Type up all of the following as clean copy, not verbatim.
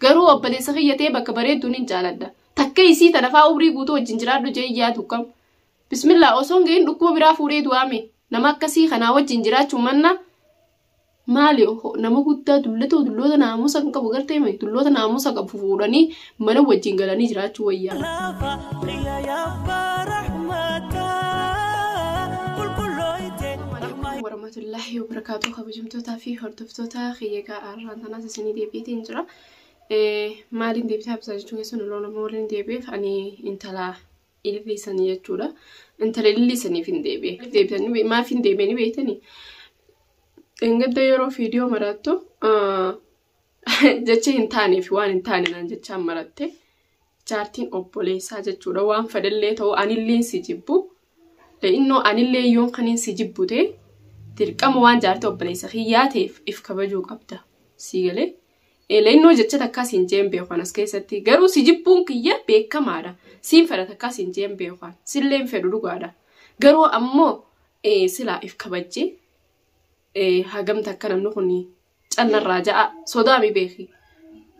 garuu obboleessa kiyyatee bakka bareedduun hin jaaladha takka isii tanafaa umrii guutuu wajjin jiraadhu jee yaadu kam bismillah osoon ga'in dhukkuba biraa fuudhee du'aame nama akkasii kanaa wajjin jiraachuu manna maali nama guddaa dulloota naamusa kan qabu gartee mai dulloota naamusa qabu fuudhanii mana wajjin galanii jiraachuu wayyaa warahmatullahi wabarakatuh kabajamtoota fi hordoftoota khiyyaa arraan tanaa isinii deebiitiin jira maaliin deebitaa bisaa jechuun keessuun lola mooliin deebiif ani intala ilfiisanii jechuudha intala illiisaniif hin deebi'e maaf hin deebi'anii beektanii engadda yeroo viidiyoo marattu jecha hin taaneef waan hin taane naan jechaan maratte jaartiin obboleessaa jechuudha waan fedhallee ta'u anilleen si jibbu innoo anillee yoon kaniin si jibbute dirqama waan jaartii obboleessa kiyyaateef if kabajuu qabda siigalee innoo jecha takkaas hin jeen beekan as keessatti garuu si jibbuun kiyya beekamaadha siin fedha takkaas hin jeen beekan silleen fedhu dhugaadha garuu ammoo silaa if kabajjee hagamta akka namni kun callarraa ja'a sodaami beeki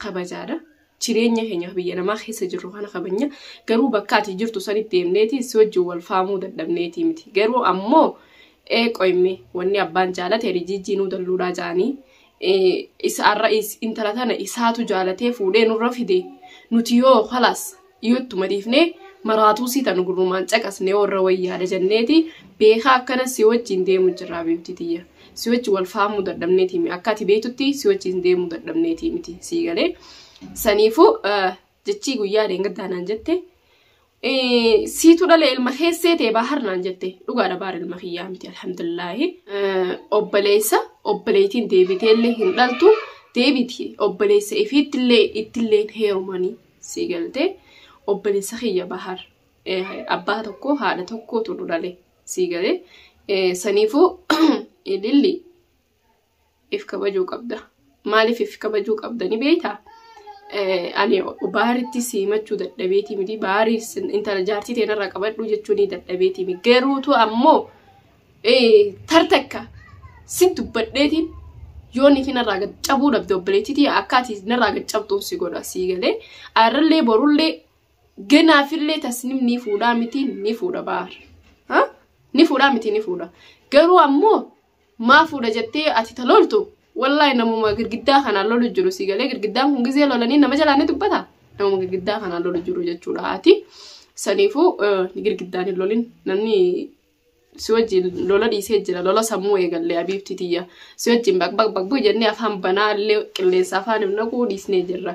kabajaadha jireenya keenya biyya namaa keessa jirru kana kabanya garuu bakka ati jirtu sanitti deemneeti si wajjin wal faamuu dadhabneeti miti garuu ammoo qoyme wanni abbaan jaalate rijijjiinuu dalluudhaa jaanii isaarra intala tana isaatu jaalatee fuudhee nurra fide nuti yoo khalaas iyyoottuma dhiifnee maraatuu si tan gurrumaan caqasnee warra wayyaadha jenneeti beekaa akkana si wajjin deemu jirraa beektitiyya si wajjin wal faamuu dadhabneeti miti akka ati beektutti si wajjin deemuu dadhabneeti miti sii galee saniifu jechii guyyaa deengaddaanaan jette siitu dhale ilma keessee ta'e baharnaan jette dhugaadha baar ilma kiyyaa miti alhamdulillahi obboleettiin deebiteellee hin dhaltu deebiti obboleessa ittillee heerumanii sii galtee obboleessa kiyya bahar abbaa tokko haadha tokko turu dhale sii galee saniifu ililli if kabajuu qabda maaliif if kabajuu qabdani beektaa ani baaritti siimachuu dadhabeeti miti baarii intala jaartii teenarraa qabadhu jechuun dadhabeeti miti garuutu ammoo tartakka si dubbadheetiin yoo ni finarraa gad cabuu dhabde obboleettiitii akka ati narraa gad cabtuun si godha sii galee arrallee borullee ganaafillee tasnim ni fuudhaa miti ni fuudha baar ni fuudhaa miti ni fuudha garuu ammoo maa fuudha jettee ati talooltu wallahi namuma girgiddaa kanaan lolu jiru si galee girgiddaan kun gizee lolanii nama jalaanii dubbata namuma girgiddaa kanaan lolu jiru jechuudha ati saniifu girgiddaan hin lolin namni si wajjin lola dhiisee jira lola sammuu eegallee abiibtitiyya si wajjin baqbaqbaqbu jennee afaan banaallee qilleensa afaan himna kuu dhiisnee jirra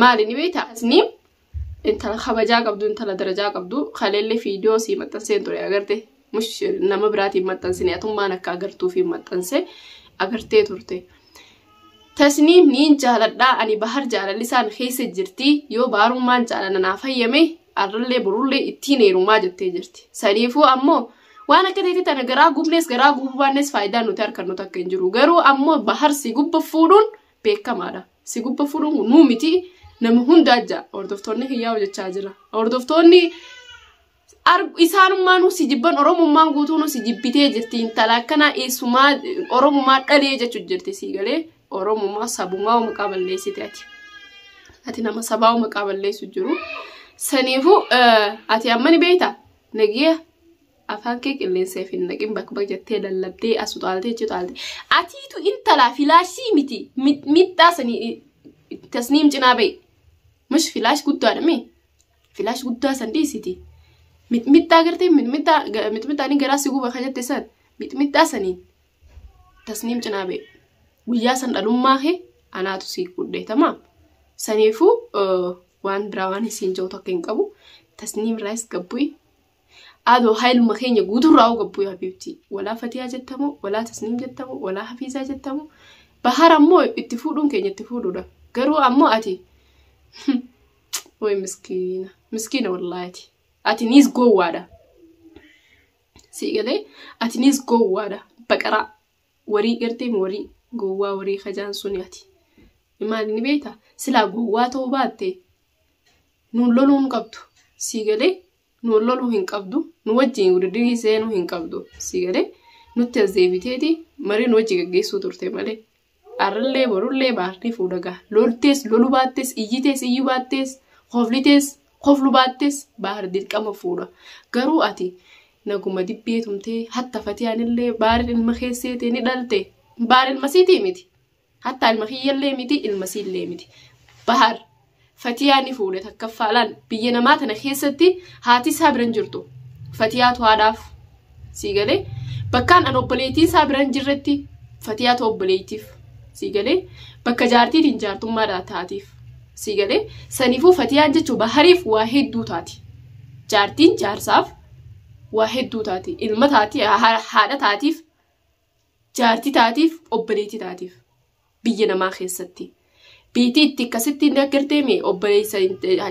maali ni beektaa asniim intala kabajaa qabdu intala darajaa qabdu kaleellee viidiyoo sii maxxanseen ture agarte mush nama biraatiin maxxansine atummaan akka agartuu fi maxxanse agartee turte tasniim niin jaaladhaa ani bahar jaalallisaan keessa jirti yoo baarummaan jaalala naa fayyame arrallee burullee ittiin heerumaa jettee jirti saniifuu ammoo waan akka ta'etti tana garaa gubnees garaa gubaannes faayidaan nuti harkannu takka hin jiru garuu ammoo bahar si gubba fuudhuun beekamaadha si gubba fuudhuun nuu miti nama hundaa jaa hordoftoonni kiyyaa hojjechaa jira hordoftoonni isaanummaan si jibban oromummaan guutuun si jibbitee jirti intala akkana eessumaa oromummaa dhalee jechuu jirti sii galee oromummaa sabummaa maqaa balleessite ati nama sabaa maqaa balleessu jiru saniifu ati amma ni beektaa nagiya afaan kee qilleenseef hin naqin bakka jettee lallabdee as utaaltee jitaalte atiitu intala filaashii miti midhaa sanii tasniim cinaa ba'e mush filaash guddaadha mee filaash guddaa san dhiisiti mitmiddaa gartee mitmiddaanii garaa si guba kajette san mitmiddaa saniin tasniim cinaa ba'e guyyaa san dhalummaa kee anaatu sii guddeetamaa saniifuu waan biraa waan isiin jiru tokko hin qabu tasniim raayis gabbu'i adoo hailuma keenya guuturraa gabbu'i habiibti walaa fatiyaa jettamu walaa tasniim jettamu walaa hafiizaa jettamu bahar ammoo itti fuudhuun keenya itti fuudhuudha garuu ammoo ati way miskiina wallahi ati nis gowwaadha sii galee ati nis gowwaadha baqaraa warii gartee warii gowwaa warii khajaan suni ati maali ni beektaa silaa gowwaa ta'uu baatte nuun loluun qabdu sii galee nuun loluu hin qabdu nu wajjin guddigii seenuu hin qabdu sii galee nutti as deebiteeti marii nu wajji gaggeessuu turte malee arrallee borullee baartii fuudhagaa loltees lolu baattees iyyitees iyyuu baattees hoflitees hoflu baattees baar dirqama fuudha garuu ati naguma dibbeetumtee hatta fatiyaanillee baar ilma keesseetee ni dhalte baar ilma siitii miti hatta ilma kiyyallee miti ilma siillee miti baar fatiyaani fuudhe takkaffalaan biyya namaa tana keessatti haati isaa biran jirtu fatiyaatu haadhaaf siigalee bakkaan an obboleettii isaa biran jirretti fatiyaatu obboleettiif siigalee bakka jaartiitiin jaartummaadhaa taatiif siigalee saniifuu fatiyaan jechuun bahariif waa hedduu taati jaartiin jaarsaaf waa hedduu taati ilma taati haadha taatiif jaartii taatiif obboleettii taatiif biyya namaa keessatti biitii itti akkasitti naggarteemi obboleessa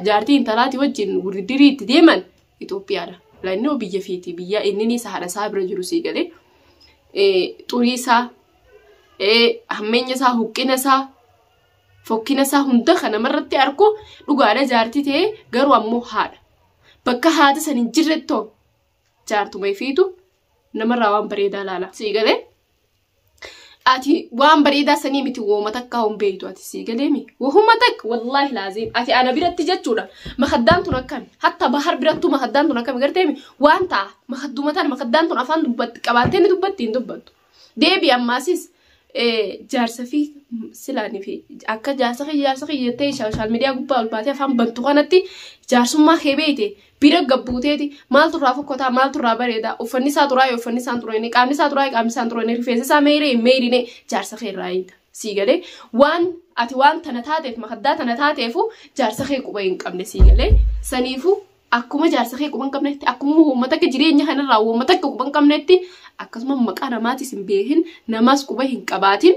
jaartii intalaati wajjin gurdirii itti deeman Itoophiyaadha laannoo biyya fiiti biyya inni isa haadha isaa bira jiru siigalee xurii isaa hammeenya isaa huqqina isaa fokkina isaa hunda kana marratti arku dhugaadha jaartii ta'ee garuu ammoo haadha bakka haati san hin jirrettoo jaartumee fiitu namarraa waan bareedaa laala siigalee ati waan bareedaa sanii miti wooma takkaa humbeeytu ati siigalee mi wohuma takka wallaahi laazim ati ana biratti jechuudha makaddaan tun akkami hatta bahar birattu makaddaan tun akkami gartee mi waan ta'a makaddumatan makaddaan tun afaan dubbatti qabaatee ni dubbatti hin dubbattu deebi ammaasis jaarsa fi silaanii fi akka jaarsa fi jettee social media gubbaa ol baatee afaan bantu kanatti jaarsummaa kee beeyte bira gabbuuteeti maaltu irraa fokkotaa maaltu irraa bareedaa uffanni isaa xuraa'e uffanni isaa xuraa'e qaamni isaa xuraa'e qaamni isaa xuraa'e rifeensi isaa meerine jaarsa kee irraa eegda siigalee waan ati waan tana taateef makaddaa tana taateefu jaarsa kee quba hin qabne siigalee saniifu akkuma jaarsa kee quba hin qabnetti akkuma uummata akka jireenya kanarraa uummata akka quba hin qabnetti akkasuma maqaa namaatis hin beekin namaas quba hin qabaatin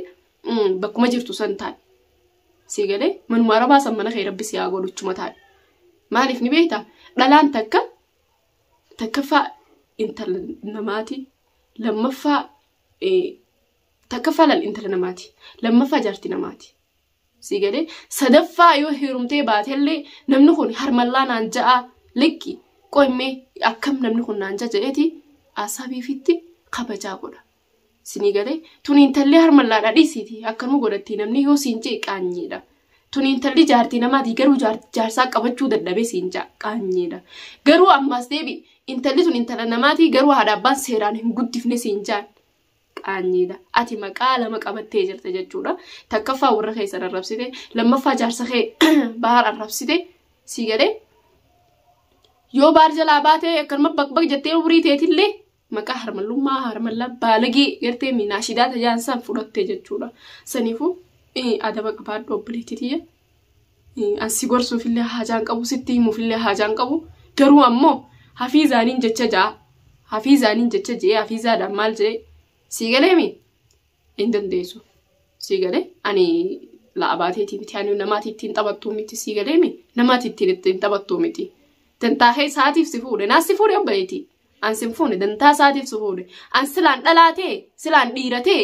bakkuma jirtu san taa'e siigalee manuma arabaa san mana kee rabbi si haa godhuchuma taa'e maaliif ni beektaa dhalaan takkaffaa intala namaati lammaffaa takkaffaa lal intala namaati lammaffaa jaartii namaati siigalee sadaffaa yoo heerumtee baatellee namni kun harmallaa naan ja'a likki qoymee akkam namni kun naan ja'a jedheeti asaabiifitti kabajaa godha sinigalee tun intallee harmallaa dhadhiisiiti akkanuma godhatti namni yoo siin jee qaanyiidha tun intalli jaartii namaati garuu jaarsaa qabachuu dadhabee siin jaa qaanyiidha garuu ammaas deebi intalli tun intala namaati garuu haadha abbaan seeraan hin guddifne siin jaan qaanyiidha ati maqaa lama qabattee jirta jechuudha takkaffaa warra keessa arrabsite lammaffaa jaarsa kee bahar arrabsite siigalee yoo baar jalaa baatee akkanuma baqbaq jettee urii teetillee maqaa harmallaa baalagii gartee minaashidaa tajaansaan fudhattee jechuudha saniifuu adaba qabaadhu obboleettitiyya ansi gorsuufillee haajaan qabu sitti himuufillee haajaan qabu garuu ammoo hafiizaaniin jecha jee hafiizaadhaan maal jee siigalee mi hin dandeessu siigalee ani la'abaateetii miti ani namaati ittiin taphattuu miti siigalee mi namaati ittiin taphattuu miti dantaahee isaatiif si fuudhe naas si fuudhe obboleetti an sin fuudhe dantaa isaatiif si fuudhe an silaan dhalaatee silaan dhiiratee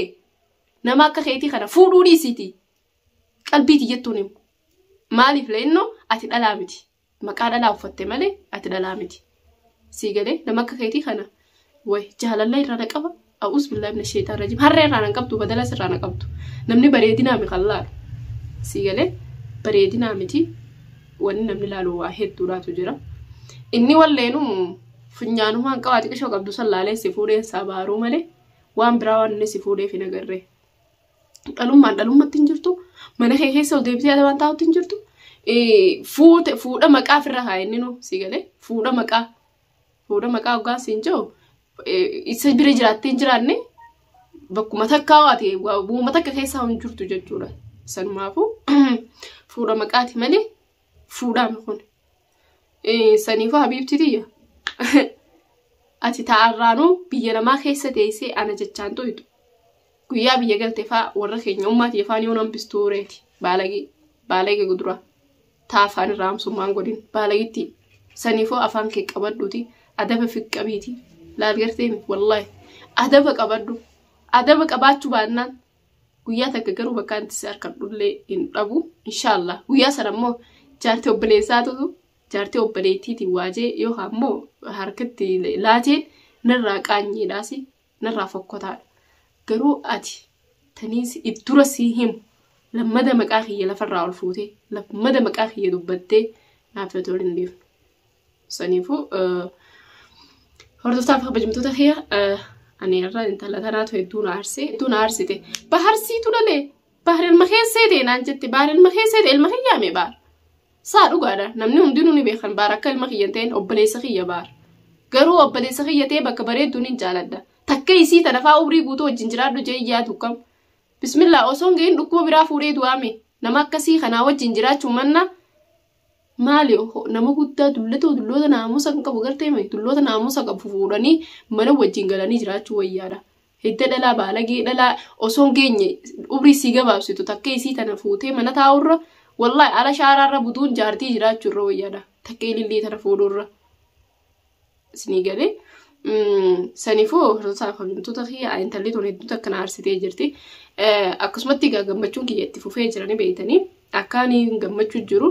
nama akka keetii kana fuudhuu dhiisiti qalbiiti jettuun himu maaliif leennoo ati dhalaa miti maqaa dhalaa uffatte malee ati dhalaa miti siigalee nama akka keetii kana way jaalalla irraa na qaba a'uus billahi min shaytaan rajim harree irraa na qabdu badalas irraa na qabdu namni bareedinaa mi qallaadha siigalee bareedinaa miti wanni namni laalu waa hedduudhaatu jira inni walleenu funyaanumaan qabaati qishoo qabdu sallaalee si fuudheen sabaaruu malee waan biraa waan inni si fuudheef hin agarree dhalummaatti hin jirtu mana kee keessa ol deebitee adabaan taa'utti hin jirtu fuudha maqaa ofirra haa inni nu siigalee fuudha maqaa hoggaan siin jiru isa bira jiraattee hin jiraanne bakkuma takkaa waate bu'uma takka keessaa hin jirtu jechuudha sanumaafuu fuudha maqaati malee fuudhaan kun saniifuu habiibtitiyya ati taa'arraanuu biyya namaa keessa teessee ana jechaan to'itu guyyaa biyya galteefaa warra keenya ummaatii afaan yoo nambistuu reeti baalagee guduraa taafaan irraa hamsummaan godhin baalagitti saniifoo afaan kee qabadhuuti adaba fiqqabiiti laal garteemi wallaahi adaba qabadhu adaba qabaachuu baannaan guyyaa takka garuu bakka anti si harkadhullee hin dhabu inshaallah guyyaa sana immoo jaartii obboleessaatutu jaartii obboleettiitiin waajee yookaan immoo harkatti laateen narraa qaanyiidhaasi narraa fokkotaadha garuu ati taniis iddura sii himu lammada maqaa kiyya lafarraa ol fuutee lammada maqaa kiyya dubbattee naaf tole hin deemnu. Saniifuu hordoftaaf kabajamtoota kiyya ani irraa intala tanaatu hedduu na aarsite. Baharsiitu dhalee bahar ilma keesseete naan jette bahar ilma keesseete ilma kiyyaame bahar. Saa dhugaadha namni hundinuu ni beekan bahar akka ilma kiyyan ta'een obboleessa kiyya bahar. Garuu obboleessa kiyya ta'ee bakka bareedduun hin jaaladha. Takka isii tana faa umrii guutuu wajjin jiraadhu jee iyyaatu kam. Bismillah osoo hin gahin dhukkuba biraa fuudhee du'aame nama akkasii kanaa wajjin jiraachuu manna maali nama guddaa dulloota naamusa kan qabu gartee mai dulloota naamusa qabu fuudhanii mana wajjin galanii jiraachuu wayyaadha. Hidda dhalaa baalagee dhalaa osoo hin geenye umrii sii gabaabsitu takka isii tana fuutee mana taa'urra wallahi ala shaaraarra butuun jaartii jiraachuurra wayyaadha. Takka ilillii tana fuudhurra. Isinii galee saniifuu hordoftoota kabajamtoota kiyya intalli tun hedduutu akkana aarsitee jirti. Akkasumatti gammachuun kiyya itti fufee jiranii beeytanii akkaan gammachuu jiru.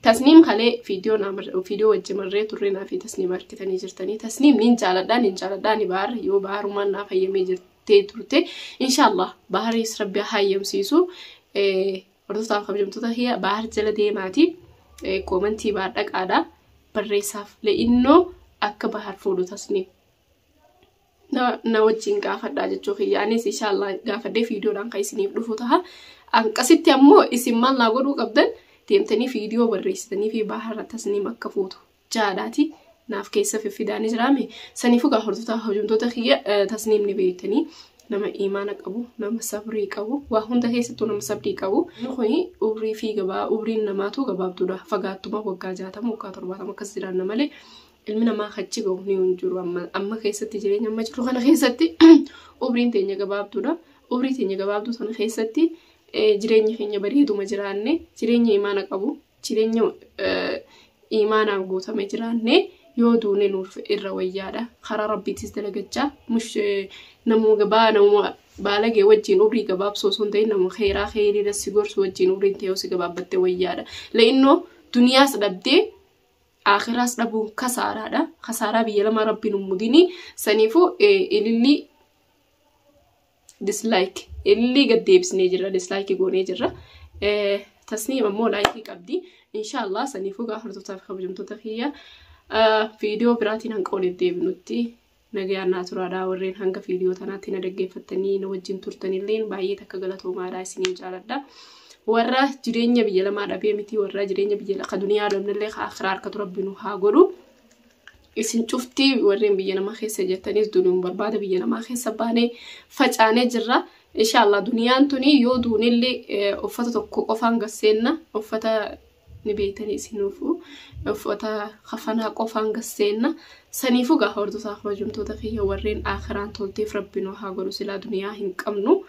Tasniim kalee viidiyoo wajjin marree turre naa fi tasniim harkitanii jirtanii. Tasniim niin jaaladhaa ni bahar yoo baharumaan naaf hayyamee jirtee turte. Inshaallah baharis rabbi hayyamsiisu. Hordoftoota kabajamtoota kiyya bahar jala deemaati. Koomentii bahar dhaqaadha. Barreessaaf le'innoo akka bahar fuudhu tasniim. Na wajjin gaafadhaa jechuu kiyya. Anis inshaallah gaafadhee viidiyoodhaan kan isiniif dhufu ta'a. Akkasitti ammoo isin maal naa godhuu qabdan deemtanii viidiyoo barreessitanii fi bahar tasniim akka fuutu jaadhaati naaf keessa fiffidaanii jiraame. Saniifuu hordoftoota kabajamtoota kiyya tasniim ni beektanii nama imaana qabu nama sabrii qabu waa hunda keessattuu nama sabrii qabu. Kuni umrii fi umriin namaatu gabaabduudha. Fagaattuma waggaa 60 waggaa 70 akkas jiraanna malee ilmi namaa achi gahu ni jiru amma keessatti jireenya amma jiru kana keessatti umriin teenya gabaabduudha. Umrii teenya gabaabduu sana keessatti jireenya keenya bareeduma jiraanne jireenya imaana qabu jireenya imaanaan guutame jiraanne yoo duune nuuf irra wayyaadha. Karaa rabbiitis dalagachaa mush namu baalagee wajjin umrii gabaabsoo osoo hin ta'in namu khayraa khayriidha si gorsu wajjin umriin ta'ee si gabaabbatte wayyaadha. Le'innoo duniyaas dhabdee akhiras dhabuun kasaaraadha. Kasaaraa biyya lama rabbiin ummudini. Saniifuu ililli dislike ililli gad deebisnee jirra dislike goonee jirra. Tasniim ammoo laayikii qabdi. Inshaallah saniifuu hordoftoota kabajamtoota kiyya viidiyoo biraatiin hanga walitti deebinutti nagayaan naa turaadhaa. Warreen hanga viidiyoo tanaatti na dhaggeeffattanii na wajjin turtanillee baay'ee takka galatoomaadhaa isiniin jaaladha. Warra jireenya biyya lamaa dhabee miti warra jireenya biyya ka duniyaa dhabnillee ka akhiraa harkatu rabbinu haa godhu. Isin cuftii warreen biyya namaa keessa jirtanis dunuun barbaada biyya namaa keessa baanee facaanee jirra. Inshaallah duniyaan tuni yoo duunillee uffata tokko qofaan gasseenna uffata ni beeytanii isinuufu uffata kafanaa qofaan gasseenna. Saniifuu hordoftoota kabajamtoota kiyya warreen akhiraan tolteef rabbinu haa godhu silaa duniyaa hin qabnu.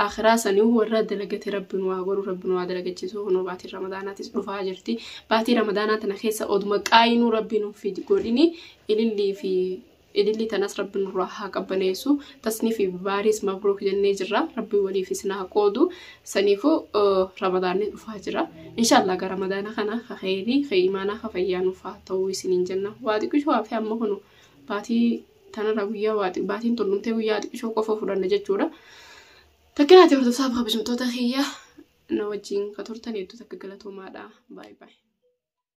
Akhiraa saniihu warra dalagate rabbinu haa godhu rabbinu haa dalagachiisu kunoo baatii ramadaanaatis dhufaa jirti. Baatii ramadaanaa tana keessa oduma qaayinuu rabbinu fidi godhini ilillii tanas rabbinu irraa haa qabbaneessu. Tasnii fi baaris mabruuk jennee jirra rabbi waliifis naa qoodu. Saniifuu ramadaanni dhufaa jira. Inshaallah gara ramadaana kana ka khayrii ka imaanaa ka fayyaanuuf haa ta'uu isiniin jenna. Waa xiqqishoo hafe amma kunu baatii tanarra guyyaa baatiin tolumtee guyyaa xiqqishoo qofa fudhanna jechuudha. Takkaati hordoftoota kabajamtoota kiyya na wajjin ka turtan hedduu takka galatoomaadha. Bye bye.